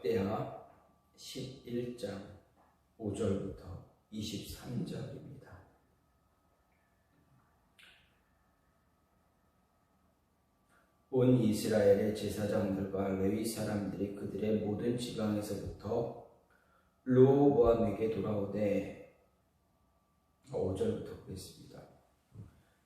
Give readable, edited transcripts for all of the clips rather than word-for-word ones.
역대하 11장 5절부터 23절입니다. 온 이스라엘의 제사장들과 레위 사람들이 그들의 모든 지방에서부터 르호보암에게 돌아오되 5절부터 보겠습니다.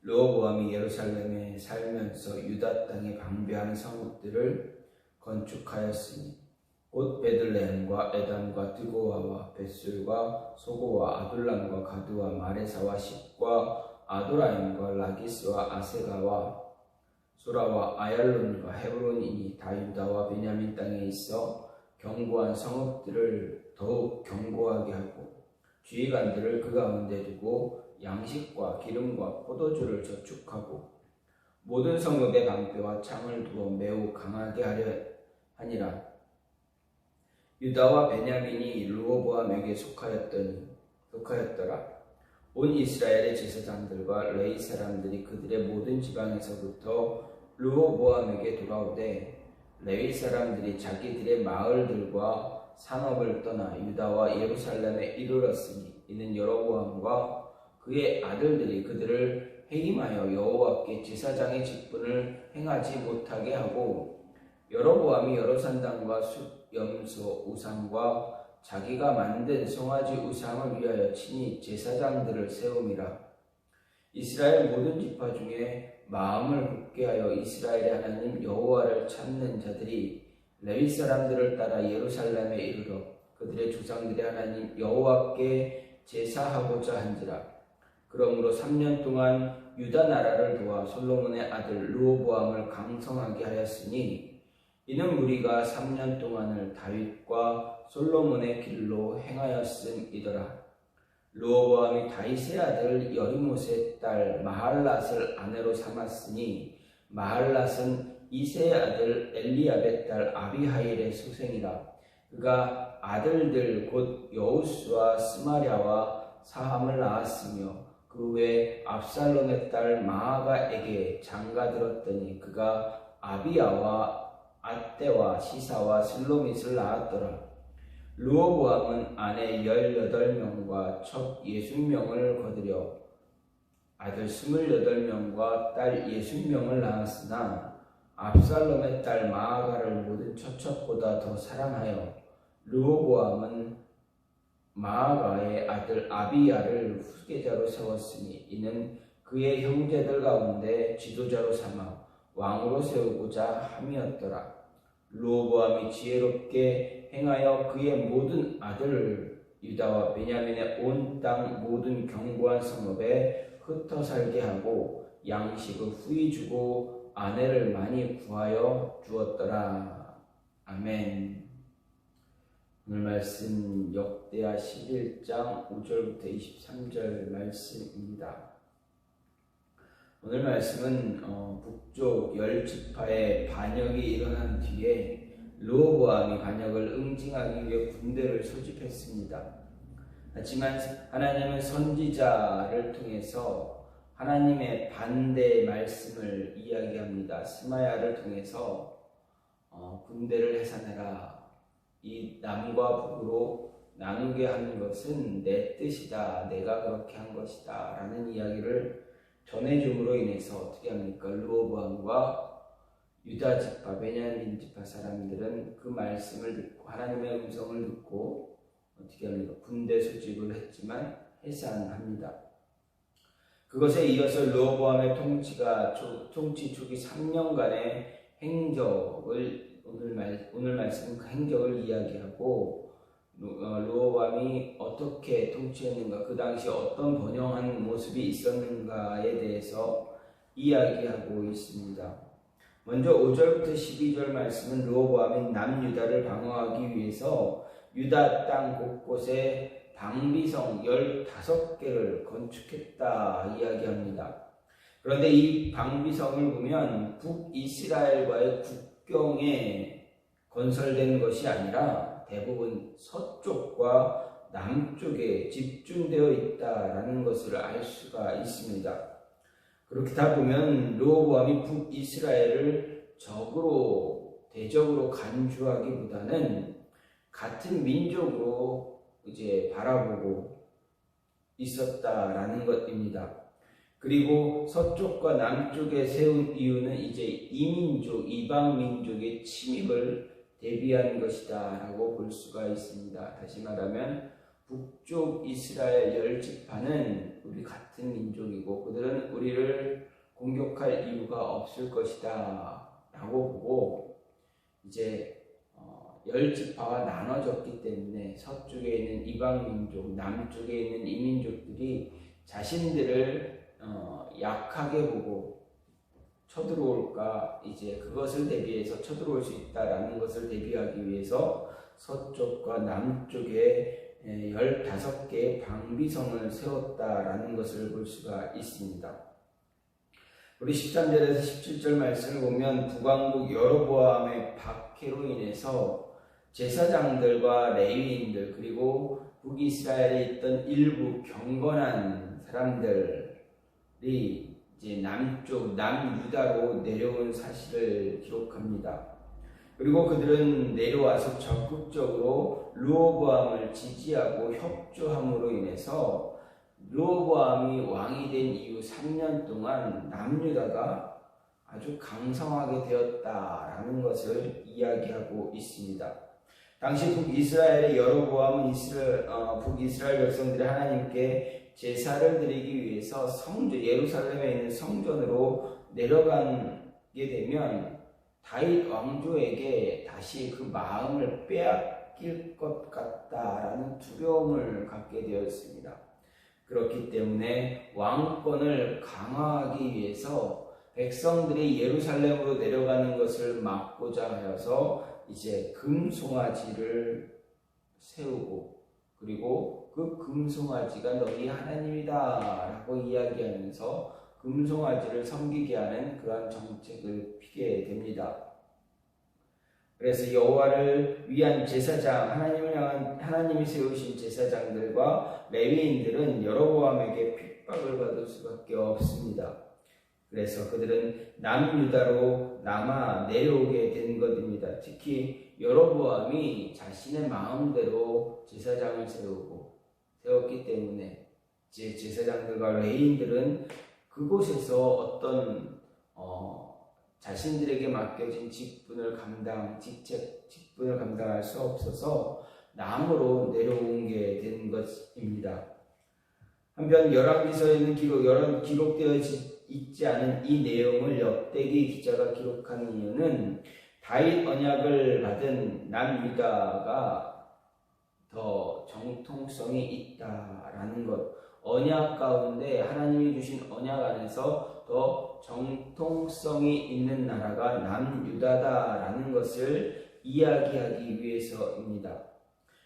르호보암이 예루살렘에 살면서 유다 땅에 방배한 성읍들을 건축하였으니 곧 베들레헴과 에담과 드고아와 벳술과 소고와 아둘람과 가드와 마레사와 십과 아도라임과 라기스와 아세가와 소라와 아얄론과 헤브론이니 다 유다와 베냐민 땅에 있어 견고한 성읍들을 더욱 견고하게 하고 주의관들을 그 가운데 두고 양식과 기름과 포도주를 저축하고 모든 성읍에 방패와 창을 두어 매우 강하게 하려 하니라. 유다와 베냐민이 르호보암에게 속하였더라. 온 이스라엘의 제사장들과 레위 사람들이 그들의 모든 지방에서부터 르호보암에게 돌아오되 레위 사람들이 자기들의 마을들과 산업을 떠나 유다와 예루살렘에 이르렀으니 이는 여로보암과 그의 아들들이 그들을 해임하여 여호와께 제사장의 직분을 행하지 못하게 하고 여로보암이 여러 산당과 숫염소 우상과 자기가 만든 송아지 우상을 위하여 친히 제사장들을 세움이라. 이스라엘 모든 지파 중에 마음을 굳게 하여 이스라엘의 하나님 여호와를 찾는 자들이 레위 사람들을 따라 예루살렘에 이르러 그들의 조상들의 하나님 여호와께 제사하고자 한지라. 그러므로 3년 동안 유다 나라를 도와 솔로몬의 아들 르호보암을 강성하게 하였으니 이는 무리가 3년 동안을 다윗과 솔로몬의 길로 행하였음이더라. 르호보암이 다윗의 아들 여리못의 딸 마할랏을 아내로 삼았으니 마할랏은 이새의 아들 엘리압의 딸 아비하일의 소생이라. 그가 아들들 곧 여우스와 스마랴와 사함을 낳았으며 그 외 압살롬의 딸 마아가에게 장가들었더니 그가 아비야와 아떼와 시사와 슬로밋을 낳았더라. 르호보암은 아내 18명과 첩 60명을 거두려 아들 28명과 딸 60명을 낳았으나 압살롬의 딸 마아가를 모든 처첩보다 더 사랑하여 르호보암은 마아가의 아들 아비야를 후계자로 세웠으니 이는 그의 형제들 가운데 지도자로 삼아 왕으로 세우고자 함이었더라. 르호보암이 지혜롭게 행하여 그의 모든 아들을 유다와 베냐민의 온 땅 모든 견고한 성읍에 흩어 살게 하고 양식을 후히 주고 아내를 많이 구하여 주었더라. 아멘. 오늘 말씀 역대하 11장 5절부터 23절 말씀입니다. 오늘 말씀은 북쪽 10지파의 반역이 일어난 뒤에 르호보암이 반역을 응징하기 위해 군대를 소집했습니다. 하지만 하나님은 선지자를 통해서 하나님의 반대 말씀을 이야기합니다. 스마야를 통해서 군대를 해산해라. 이 남과 북으로 나누게 하는 것은 내 뜻이다. 내가 그렇게 한 것이다. 라는 이야기를 전해줌으로 인해서 어떻게 합니까? 르호보암과 유다 지파, 베냐민 지파 사람들은 그 말씀을 듣고 하나님의 음성을 듣고 어떻게 합니까? 군대 소집을 했지만 해산합니다. 그것에 이어서 르호보암의 통치 초기 3년간의 행적을 오늘 말씀은 그 행적을 이야기하고 르호보암이 어떻게 통치했는가, 그 당시 어떤 번영한 모습이 있었는가에 대해서 이야기하고 있습니다. 먼저 5절부터 12절 말씀은 르호보암이 남유다를 방어하기 위해서 유다 땅 곳곳에 방비성 15개를 건축했다 이야기합니다. 그런데 이 방비성을 보면 북이스라엘과의 국경에 건설된 것이 아니라 대부분 서쪽과 남쪽에 집중되어 있다라는 것을 알 수가 있습니다. 그렇다 보면 르호보암이 북이스라엘을 대적으로 간주하기보다는 같은 민족으로 이제 바라보고 있었다라는 것입니다. 그리고 서쪽과 남쪽에 세운 이유는 이제 이민족, 이방 민족의 침입을 대비한 것이다 라고 볼 수가 있습니다. 다시 말하면 북쪽 이스라엘 10지파는 우리 같은 민족이고 그들은 우리를 공격할 이유가 없을 것이다 라고 보고 이제 10지파가 나눠졌기 때문에 서쪽에 있는 이방 민족, 남쪽에 있는 이민족들이 자신들을 약하게 보고 쳐들어올까, 이제 그것을 대비해서 쳐들어올 수 있다라는 것을 대비하기 위해서 서쪽과 남쪽에 15개의 방비성을 세웠다라는 것을 볼 수가 있습니다. 우리 13절에서 17절 말씀을 보면 북왕국 여로보암의 박해로 인해서 제사장들과 레위인들 그리고 북이스라엘에 있던 일부 경건한 사람들이 이제 남유다로 내려온 사실을 기록합니다. 그리고 그들은 내려와서 적극적으로 르호보암을 지지하고 협조함으로 인해서 르호보암이 왕이 된 이후 3년 동안 남유다가 아주 강성하게 되었다라는 것을 이야기하고 있습니다. 당시 북이스라엘의 여로보암은 북이스라엘 백성들이 하나님께 제사를 드리기 위해서 예루살렘에 있는 성전으로 내려가게 되면 다윗 왕조에게 다시 그 마음을 빼앗길 것 같다라는 두려움을 갖게 되었습니다. 그렇기 때문에 왕권을 강화하기 위해서 백성들이 예루살렘으로 내려가는 것을 막고자 하여서 이제 금송아지를 세우고 그리고 그 금송아지가 너희 하나님이다 라고 이야기하면서 금송아지를 섬기게 하는 그러한 정책을 피게 됩니다. 그래서 여호와를 위한 제사장, 하나님이 세우신 제사장들과 레위인들은 여로보암에게 핍박을 받을 수밖에 없습니다. 그래서 그들은 남유다로 남아 내려오게 된 것입니다. 특히 여로보암이 자신의 마음대로 제사장을 세웠기 때문에 이제 제사장들과 레위인들은 그곳에서 어떤 자신들에게 맡겨진 직분을 감당할 수 없어서 남으로 내려온 게 된 것입니다. 한편 열왕기서에는 기록되어 있지 않은 이 내용을 역대기 기자가 기록한 이유는 다윗 언약을 받은 남유다가 더 정통성이 있다라는 것, 언약 가운데 하나님이 주신 언약 안에서 더 정통성이 있는 나라가 남유다다라는 것을 이야기하기 위해서입니다.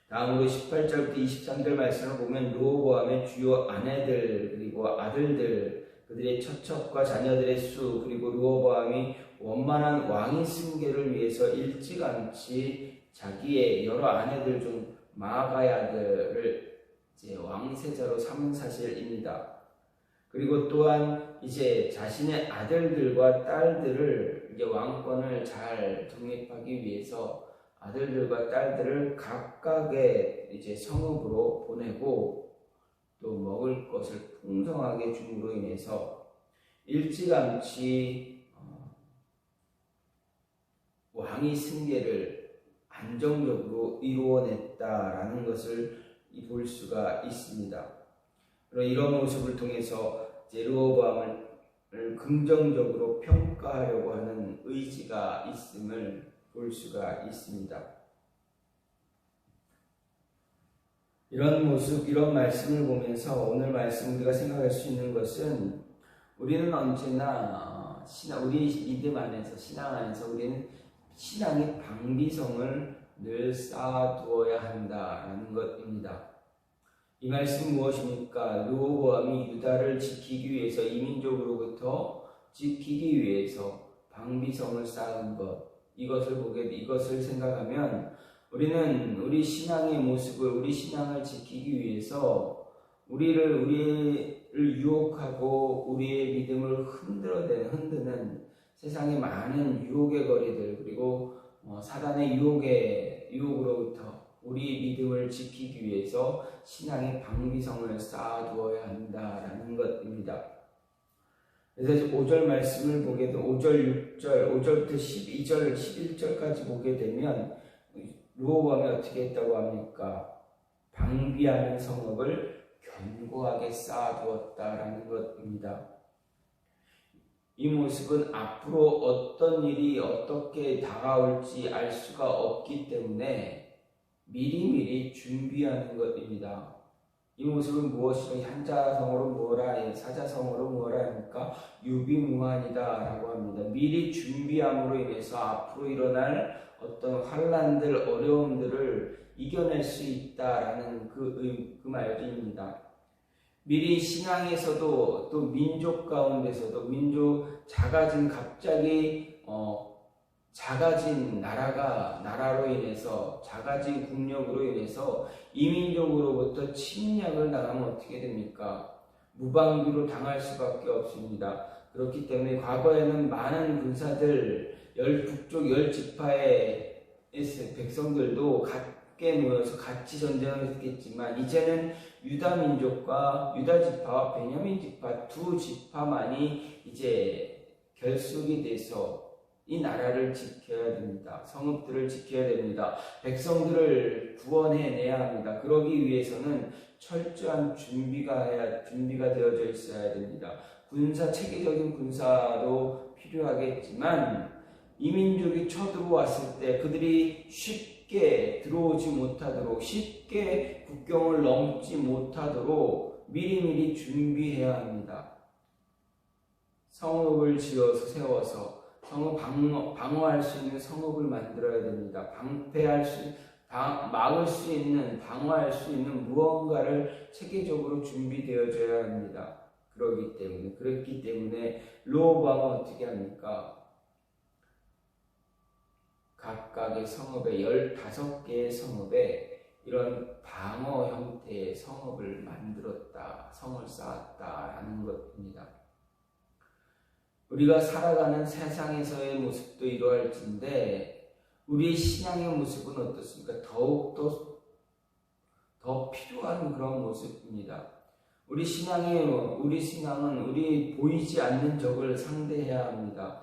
다음으로 18절부터 23절 말씀을 보면 르호보암의 주요 아내들 그리고 아들들 그들의 처첩과 자녀들의 수 그리고 르호보암이 원만한 왕위 승계를 위해서 일찌감치 자기의 여러 아내들 중 마아가의 아들을 이제 왕세자로 삼은 사실입니다. 그리고 또한 이제 자신의 아들들과 딸들을 이제 왕권을 잘 독립하기 위해서 아들들과 딸들을 각각의 이제 성읍으로 보내고 또 먹을 것을 풍성하게 줌으로 인해서 일찌감치 왕위 승계를 안정적으로 이루어냈다라는 것을 볼 수가 있습니다. 그리고 이런 모습을 통해서 르호보암을 긍정적으로 평가하려고 하는 의지가 있음을 볼 수가 있습니다. 이런 모습, 이런 말씀을 보면서 오늘 말씀 우리가 생각할 수 있는 것은 우리는 언제나 우리 믿음 안에서, 신앙 안에서 우리는 신앙의 방비성을 늘 쌓아두어야 한다라는 것입니다. 이 말씀은 무엇입니까? 르호보암이 유다를 지키기 위해서, 이민족으로부터 지키기 위해서 방비성을 쌓은 것, 이것을 생각하면 우리는 우리 신앙의 모습을, 우리 신앙을 지키기 위해서 우리를 유혹하고 우리의 믿음을 흔드는 세상의 많은 유혹의 거리들 그리고 사단의 유혹으로부터 지키기 위해서 신앙의 방비성을 쌓아두어야 한다라는 것입니다. 그래서 5절 말씀을 보게 되면 5절, 6절, 5절부터 12절, 11절까지 보게 되면 르호보암이 어떻게 했다고 합니까? 방비하는 성읍을 견고하게 쌓아두었다라는 것입니다. 이 모습은 앞으로 어떤 일이 어떻게 다가올지 알 수가 없기 때문에 미리미리 준비하는 것입니다. 이 모습은 무엇이죠? 한자성어로 뭐라 해? 사자성어로 뭐라 합니까? 유비무환이다라고 합니다. 미리 준비함으로 인해서 앞으로 일어날 어떤 환란들, 어려움들을 이겨낼 수 있다라는 그 말입니다. 미리 신앙에서도 또 민족 가운데서도 작아진 갑자기 작아진 나라로 인해서 작아진 국력으로 인해서 이민족으로부터 침략을 당하면 어떻게 됩니까? 무방비로 당할 수밖에 없습니다. 그렇기 때문에 과거에는 많은 군사들 북쪽 10지파의 백성들도 함께 모여서 같이 전쟁을 했겠지만 이제는 유다 지파와 베냐민 지파 두 지파만이 이제 결속이 돼서 이 나라를 지켜야 됩니다. 성읍들을 지켜야 됩니다. 백성들을 구원해내야 합니다. 그러기 위해서는 철저한 준비가 되어져 있어야 됩니다. 체계적인 군사도 필요하겠지만 이민족이 쳐들어왔을 때 그들이 쉽게 들어오지 못하도록 쉽게 국경을 넘지 못하도록 미리미리 준비해야 합니다. 성읍을 지어서 세워서 성읍 방어할 수 있는 성읍을 만들어야 됩니다. 막을 수 있는, 방어할 수 있는 무언가를 체계적으로 준비되어져야 합니다. 그렇기 때문에 르호보암은 어떻게 합니까? 각각의 성읍에 15개의 성읍에 이런 방어 형태의 성읍을 만들었다, 성을 쌓았다라는 것입니다. 우리가 살아가는 세상에서의 모습도 이러할진데 우리의 신앙의 모습은 어떻습니까? 더욱더 더 필요한 그런 모습입니다. 우리 신앙은 우리 보이지 않는 적을 상대해야 합니다.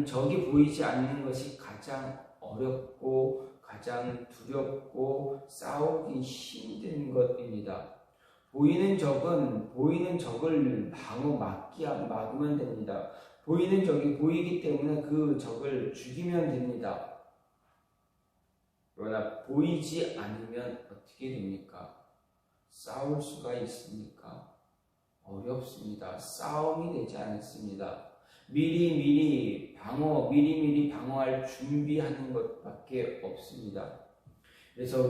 적이 보이지 않는 것이 가장 어렵고 가장 두렵고 싸우기 힘든 것입니다. 보이는 적을 막으면 됩니다. 보이는 적이 보이기 때문에 그 적을 죽이면 됩니다. 그러나 보이지 않으면 어떻게 됩니까? 싸울 수가 있습니까? 어렵습니다. 싸움이 되지 않습니다. 미리미리 방어할 준비하는 것밖에 없습니다. 그래서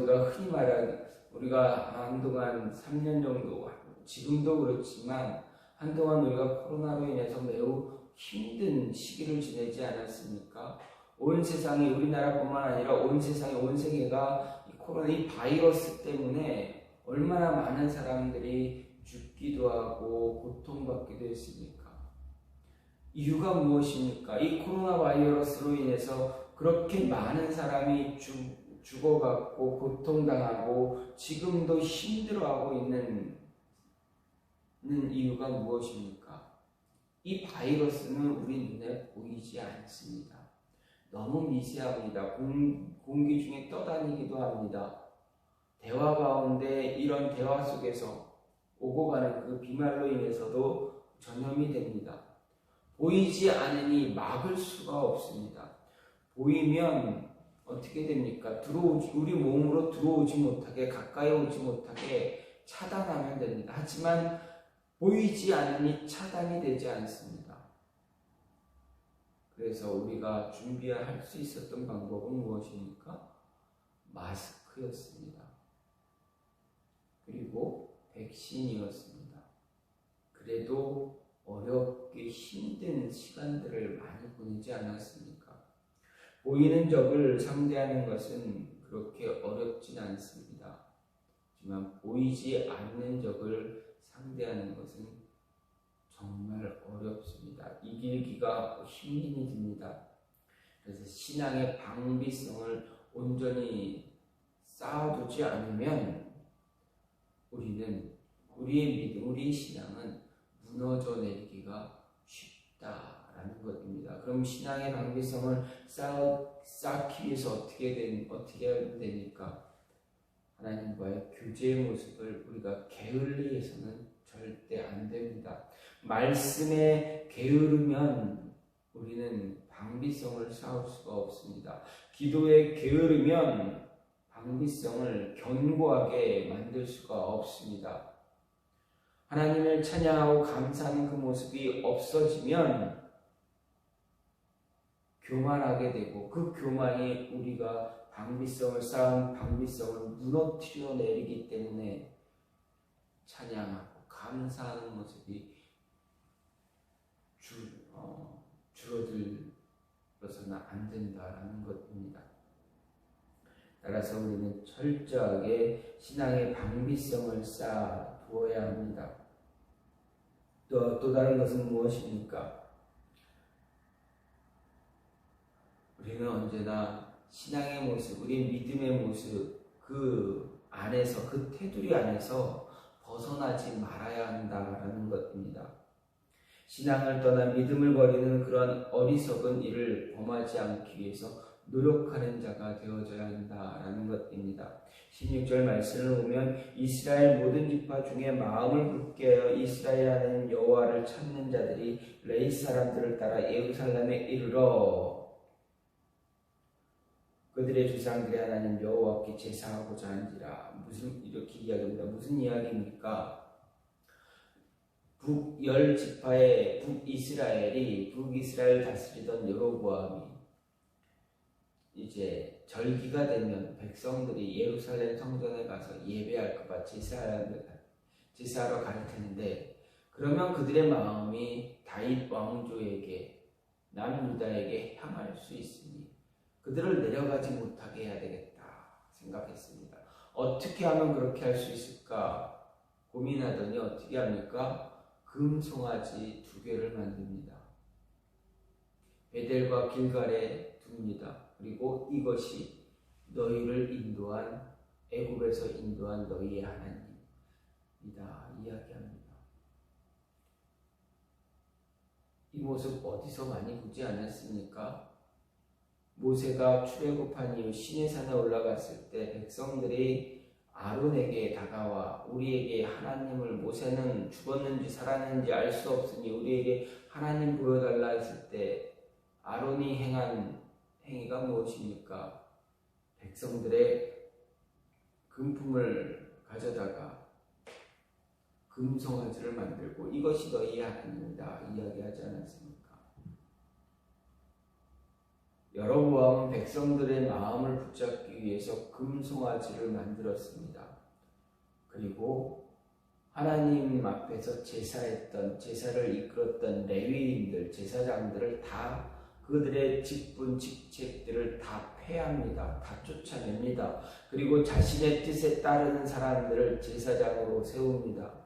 우리가 한동안 3년 정도, 지금도 그렇지만 한동안 우리가 코로나로 인해서 매우 힘든 시기를 지내지 않았습니까? 온 세상이, 우리나라뿐만 아니라 온 세상이, 온 세계가 이 바이러스 때문에 얼마나 많은 사람들이 죽기도 하고 고통받기도 했습니까? 이유가 무엇입니까? 이 코로나 바이러스로 인해서 그렇게 많은 사람이 죽어갔고 고통당하고 지금도 힘들어하고 있는 이유가 무엇입니까? 이 바이러스는 우리 눈에 보이지 않습니다. 너무 미세합니다. 공기 중에 떠다니기도 합니다. 대화 가운데 이런 대화 속에서 오고 가는 그 비말로 인해서도 전염이 됩니다. 보이지 않으니 막을 수가 없습니다. 보이면 어떻게 됩니까? 우리 몸으로 들어오지 못하게, 가까이 오지 못하게 차단하면 됩니다. 하지만 보이지 않으니 차단이 되지 않습니다. 그래서 우리가 준비할 수 있었던 방법은 무엇입니까? 마스크였습니다. 그리고 백신이었습니다. 그래도 어렵게 힘든 시간들을 많이 보내지 않았습니까? 보이는 적을 상대하는 것은 그렇게 어렵진 않습니다. 하지만 보이지 않는 적을 상대하는 것은 정말 어렵습니다. 이기기가 힘이 듭니다. 그래서 신앙의 방비성을 온전히 쌓아두지 않으면 우리는 우리의 믿음, 우리의 신앙은 무너져 내리기가 쉽다라는 것입니다. 그럼 신앙의 방비성을 쌓기 위해서 어떻게 하면 됩니까? 하나님과의 교제의 모습을 우리가 게을리해서는 절대 안 됩니다. 말씀에 게으르면 우리는 방비성을 쌓을 수가 없습니다. 기도에 게으르면 방비성을 견고하게 만들 수가 없습니다. 하나님을 찬양하고 감사하는 그 모습이 없어지면 교만하게 되고 그 교만이 우리가 쌓은 방비성을 무너뜨려 내리기 때문에 찬양하고 감사하는 모습이 줄어들어서는 안 된다라는 것입니다. 따라서 우리는 철저하게 신앙의 방비성을 쌓아 두어야 합니다. 또 다른 것은 무엇입니까? 우리는 언제나 신앙의 모습, 우리의 믿음의 모습, 그 안에서, 그 테두리 안에서 벗어나지 말아야 한다라는 것입니다. 신앙을 떠나 믿음을 버리는 그런 어리석은 일을 범하지 않기 위해서 노력하는 자가 되어져야 한다라는 것입니다. 16절 말씀을 보면 이스라엘 모든 지파 중에 마음을 굳게 하여 이스라엘 하나님 여호와를 찾는 자들이 레위 사람들을 따라 예루살렘에 이르러 그들의 조상들의 하나님 여호와께 제사하고자 한지라. 이렇게 이야기합니다. 무슨 이야기입니까? 북10 지파의 북이스라엘 다스리던 여로보암이 이제 절기가 되면 백성들이 예루살렘 성전에 가서 예배할까봐 제사하러 갈 텐데, 그러면 그들의 마음이 다윗 왕조에게, 남유다에게 향할 수 있으니 그들을 내려가지 못하게 해야 되겠다 생각했습니다. 어떻게 하면 그렇게 할 수 있을까 고민하더니 어떻게 합니까? 금송아지 2개를 만듭니다. 베델과 길갈에 둡니다. 그리고 이것이 너희를 인도한, 애굽에서 인도한 너희의 하나님이다 이야기합니다. 이 모습 어디서 많이 보지 않았습니까? 모세가 출애굽한 이후 시내산에 올라갔을 때 백성들이 아론에게 다가와 우리에게 하나님을, 모세는 죽었는지 살았는지 알 수 없으니 우리에게 하나님 보여달라 했을 때 아론이 행한 행위가 무엇입니까? 백성들의 금품을 가져다가 금송아지를 만들고 이것이 너희의 하나님이다 이야기하지 않았습니까? 여로보암은 백성들의 마음을 붙잡기 위해서 금송아지를 만들었습니다. 그리고 하나님 앞에서 제사를 이끌었던 레위인들, 제사장들을 다, 그들의 직분, 직책들을 다 폐합니다. 다 쫓아냅니다. 그리고 자신의 뜻에 따르는 사람들을 제사장으로 세웁니다.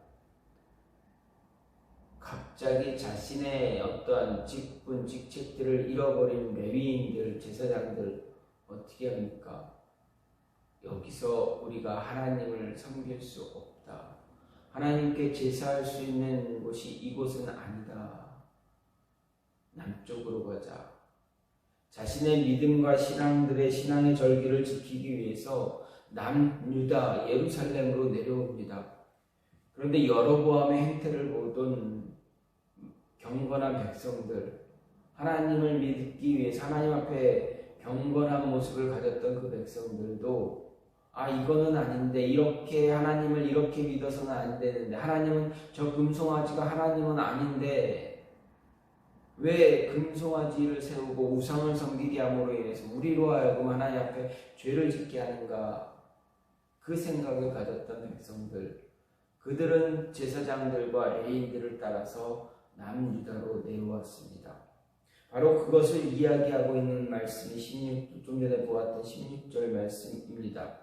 갑자기 자신의 어떠한 직분, 직책들을 잃어버린 레위인들, 제사장들 어떻게 합니까? 여기서 우리가 하나님을 섬길 수 없다. 하나님께 제사할 수 있는 곳이 이곳은 아니다. 남쪽으로 가자. 자신의 믿음과 신앙의 절기를 지키기 위해서 남유다 예루살렘으로 내려옵니다. 그런데 여로보암의 행태를 보던 경건한 백성들, 하나님을 믿기 위해서 하나님 앞에 경건한 모습을 가졌던 그 백성들도 이거는 아닌데, 이렇게 하나님을 이렇게 믿어서는 안 되는데, 하나님은 저 금송아지가 하나님은 아닌데 왜 금송아지를 세우고 우상을 섬기게 함으로 인해서 우리로 하여금 하나님 앞에 죄를 짓게 하는가, 그 생각을 가졌던 백성들, 그들은 제사장들과 레위인들을 따라서 남유다로 내려왔습니다. 바로 그것을 이야기하고 있는 말씀이 좀 전에 보았던 16절 말씀입니다.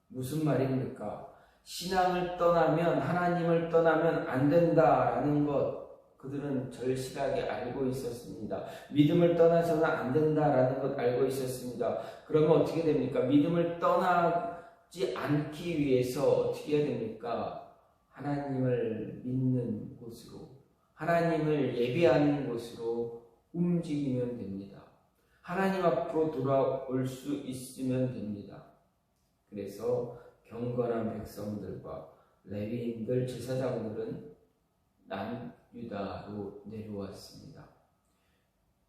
무슨 말입니까? 신앙을 떠나면, 하나님을 떠나면 안 된다라는 것, 그들은 절실하게 알고 있었습니다. 믿음을 떠나서는 안 된다라는 것 알고 있었습니다. 그러면 어떻게 됩니까? 믿음을 떠나지 않기 위해서 어떻게 해야 됩니까? 하나님을 믿는 곳으로, 하나님을 예배하는 곳으로 움직이면 됩니다. 하나님 앞으로 돌아올 수 있으면 됩니다. 그래서 경건한 백성들과 레위인들, 제사장들은 남유다로 내려왔습니다.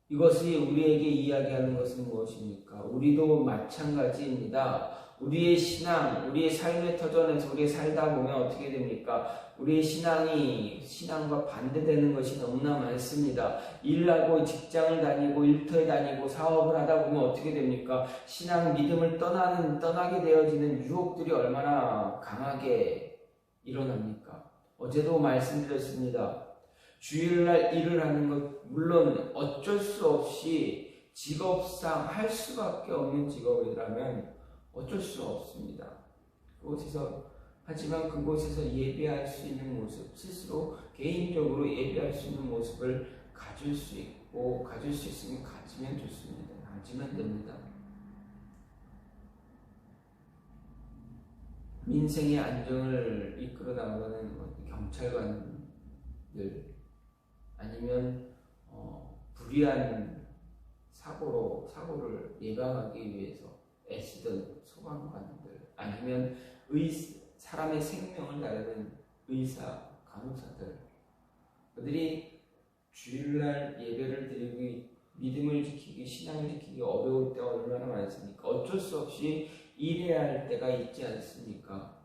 이것이 우리에게 이야기하는 것은 무엇입니까? 우리도 마찬가지입니다. 우리의 신앙, 우리의 삶의 터전에서 우리 살다 보면 어떻게 됩니까? 우리의 신앙과 반대되는 것이 너무나 많습니다. 일하고 직장을 다니고 일터에 다니고 사업을 하다 보면 어떻게 됩니까? 신앙, 믿음을 떠나게 되어지는 유혹들이 얼마나 강하게 일어납니까? 어제도 말씀드렸습니다. 주일날 일을 하는 것, 물론 어쩔 수 없이 직업상 할 수밖에 없는 직업이라면 어쩔 수 없습니다. 하지만 그곳에서 예배할 수 있는 모습, 스스로 개인적으로 예배할 수 있는 모습을 가질 수 있으면 가지면 좋습니다. 가지면 됩니다. 민생의 안정을 이끌어 나가는 경찰관들, 아니면 불의한 사고를 예방하기 위해서 애쓰던 소방관들, 아니면 사람의 생명을 다루는 의사, 간호사들, 그들이 주일날 예배를 드리고 믿음을 지키기, 신앙을 지키기 어려울 때가 얼마나 많습니까? 어쩔 수 없이 일해야 할 때가 있지 않습니까?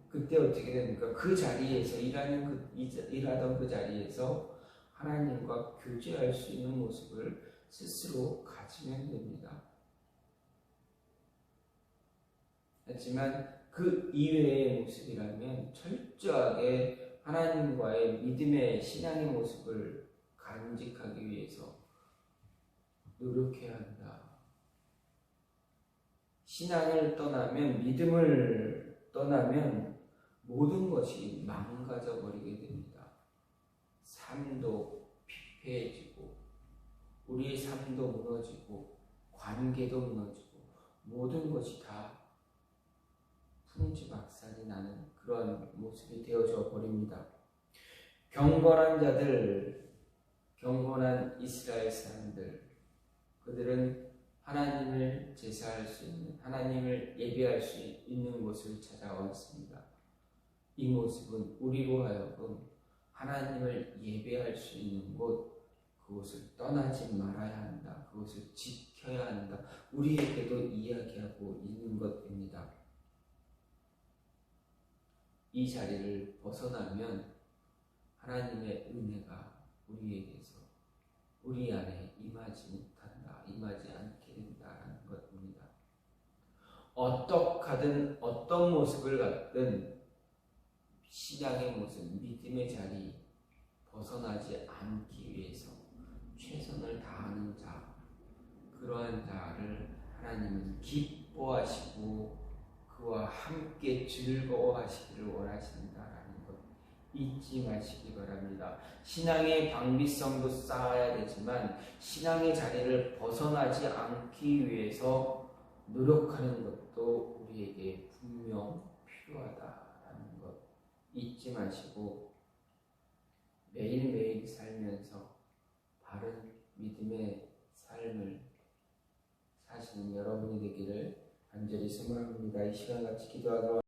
그때 어떻게 됩니까? 그 자리에서 일하던 그 자리에서 하나님과 교제할 수 있는 모습을 스스로 가지면 됩니다. 하지만 그 이외의 모습이라면 철저하게 하나님과의 믿음의 신앙의 모습을 간직하기 위해서 노력해야 한다. 신앙을 떠나면, 믿음을 떠나면 모든 것이 망가져 버리게 됩니다. 삶도 피폐해지고, 우리의 삶도 무너지고, 관계도 무너지고, 모든 것이 다 풍지박산이 나는 그런 모습이 되어져 버립니다. 경건한 자들, 경건한 이스라엘 사람들, 그들은 하나님을 제사할 수 있는, 하나님을 예배할 수 있는 곳을 찾아왔습니다. 이 모습은 우리로 하여금 하나님을 예배할 수 있는 곳, 그곳을 떠나지 말아야 한다. 그곳을 지켜야 한다. 우리에게도 이야기하고 있는 것입니다. 이 자리를 벗어나면 하나님의 은혜가 우리 안에 임하지 못한다. 임하지 않게 된다는 것입니다. 어떤 모습을 갖든 신앙의 모습, 믿음의 자리 벗어나지 않기 위해서 최선을 다하는 자, 그러한 자를 하나님은 기뻐하시고 그와 함께 즐거워하시기를 원하신다라는 것 잊지 마시기 바랍니다. 신앙의 방비성도 쌓아야 되지만 신앙의 자리를 벗어나지 않기 위해서 노력하는 것도 우리에게 분명 필요하다라는 것 잊지 마시고 매일매일 살면서 바른 믿음의 삶을 사시는 여러분이 되기를 간절히 소망합니다. 이 시간 같이 기도하도록